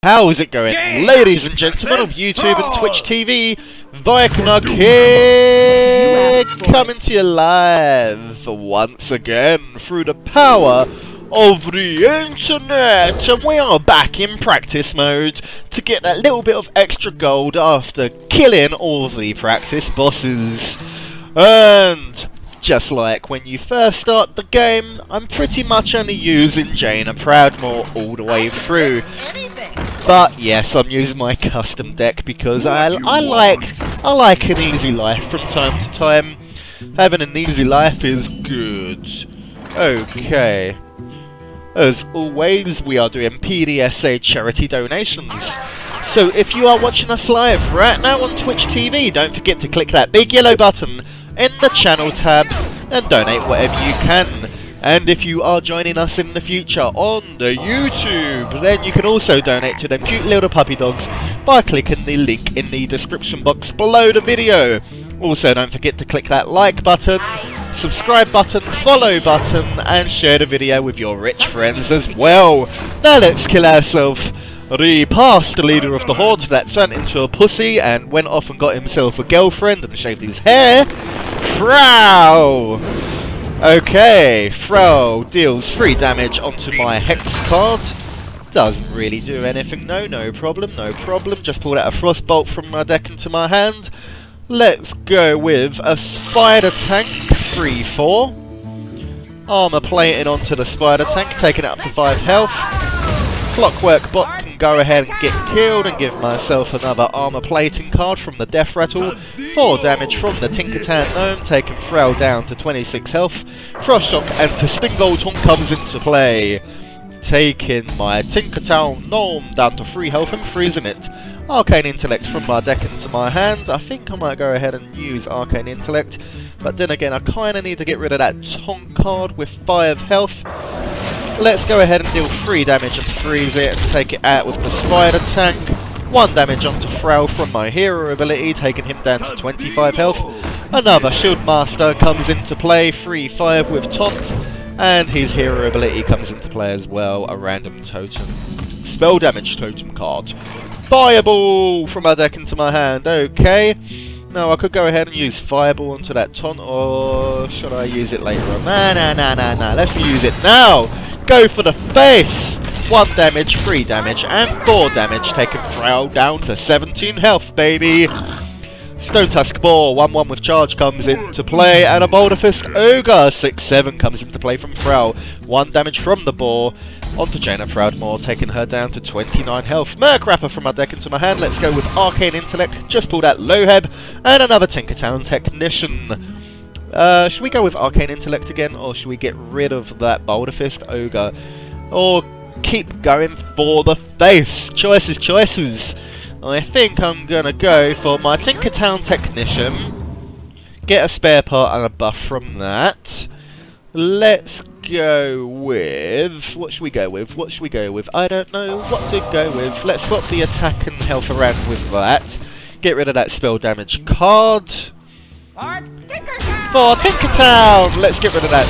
How's it going, ladies and gentlemen of YouTube and Twitch TV? VIKANUG here, coming to you live once again through the power of the internet, and we are back in practice mode to get that little bit of extra gold after killing all the practice bosses. And just like when you first start the game, I'm pretty much only using Jaina Proudmoore all the way through. But yes, I'm using my custom deck because I like an easy life from time to time. Having an easy life is good. Okay. As always, we are doing PDSA charity donations. So if you are watching us live right now on Twitch TV, don't forget to click that big yellow button in the channel tab and donate whatever you can. And if you are joining us in the future on the YouTube, then you can also donate to them cute little puppy dogs by clicking the link in the description box below the video. Also, don't forget to click that like button, subscribe button, follow button, and share the video with your rich friends as well. Now let's kill ourselves the past leader of the Horde that turned into a pussy and went off and got himself a girlfriend and shaved his hair. Thrall! Okay, Thrall deals 3 damage onto my Hex card. Doesn't really do anything, no problem. Just pulled out a Frostbolt from my deck into my hand. Let's go with a Spider Tank, 3/4. Armor plating onto the Spider Tank, taking it up to 5 health. Clockwork Bot can go ahead and get killed and give myself another armor plating card from the Death Rattle. 4 damage from the Tinkertown Gnome, taking Thrall down to 26 health. Frost Shock and Festingbolt comes into play, taking my Tinkertown Gnome down to 3 health and freezing it. Arcane Intellect from my deck into my hand. I think I might go ahead and use Arcane Intellect, but then again I kinda need to get rid of that Tonk card with 5 health. Let's go ahead and deal 3 damage and freeze it and take it out with the Spider Tank. 1 damage onto Thrall from my hero ability, taking him down to 25 health. Another Shield Master comes into play, 3/5 with Taunt, and his hero ability comes into play as well, a random totem. Spell damage totem card. Fireball from my deck into my hand, okay. Now I could go ahead and use Fireball onto that Taunt, or should I use it later on? Nah, let's use it now! Go for the face! 1 damage, 3 damage, and 4 damage, taking Thrall down to 17 health, baby! Stone Tusk Boar, 1/1 with charge comes into play, and a Boulder Fist Ogre, 6/7 comes into play from Thrall. 1 damage from the Boar, onto Jaina Proudmoore, taking her down to 29 health. Murkrapper from my deck into my hand, let's go with Arcane Intellect, just pulled out Loheb, and another Tinkertown Technician. Should we go with Arcane Intellect again, or should we get rid of that Boulder Fist Ogre? Or keep going for the face? Choices. I think I'm gonna go for my Tinkertown Technician, get a spare part and a buff from that. Let's go with... what should we go with? I don't know what to go with. Let's swap the attack and health around with that. Get rid of that spell damage card. For Tinkertown! Let's get rid of that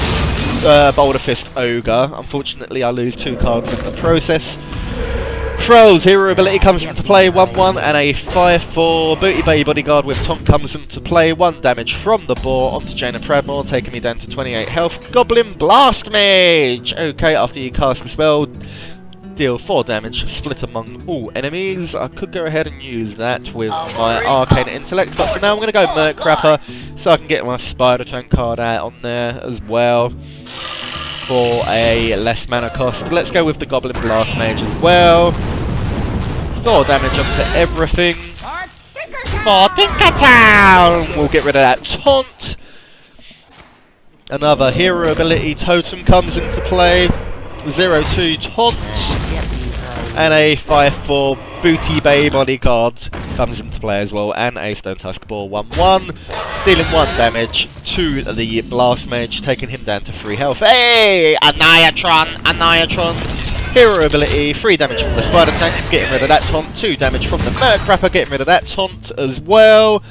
Boulder Fist Ogre. Unfortunately, I lose 2 cards in the process. Thrall's hero ability comes into play, 1/1, and a 5/4 Booty Bay Bodyguard with Tonk comes into play. 1 damage from the Boar onto Jaina Proudmoore, taking me down to 28 health. Goblin Blast Mage! Okay, after you cast the spell, deal 4 damage, split among all enemies. I could go ahead and use that with my Arcane Intellect, but for now I'm going to go Murkrapper so I can get my Spider Tank card out on there as well for a less mana cost. Let's go with the Goblin Blast Mage as well. 4 damage onto everything. For Tinkertown! We'll get rid of that Taunt. Another hero ability totem comes into play. 0/2 Taunt, and a 5/4 Booty Bay Bodyguard comes into play as well, and a Stone Tusk Boar 1/1, dealing 1 damage to the Blast Mage, taking him down to 3 health. Hey! Anniatron! Hero ability, 3 damage from the Spider Tank, getting rid of that Taunt, 2 damage from the Murkrapper, getting rid of that Taunt as well.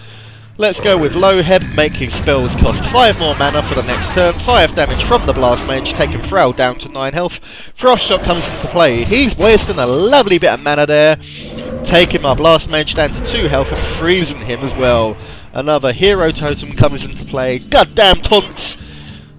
Let's go with Lowhead, making spells cost 5 more mana for the next turn, 5 damage from the Blast Mage, taking Thrall down to 9 health. Frost Shot comes into play. He's wasting a lovely bit of mana there, taking my Blast Mage down to 2 health and freezing him as well. Another Hero Totem comes into play. Goddamn taunts!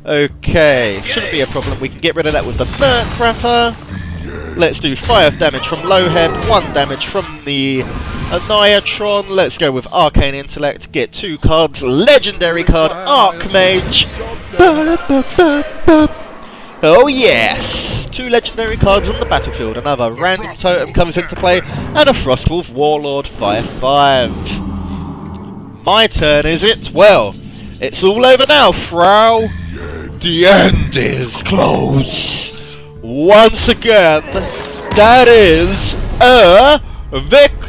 Okay, shouldn't be a problem. We can get rid of that with the Nerdcrapper. Let's do 5 damage from Lowhead, 1 damage from the Aniatron. Let's go with Arcane Intellect, get 2 cards, legendary card, Archmage. Oh yes! 2 legendary cards on the battlefield, another random totem comes into play, and a Frostwolf Warlord 5/5. My turn, is it? Well, it's all over now, Thrall. The end is close. Once again, that is a victory.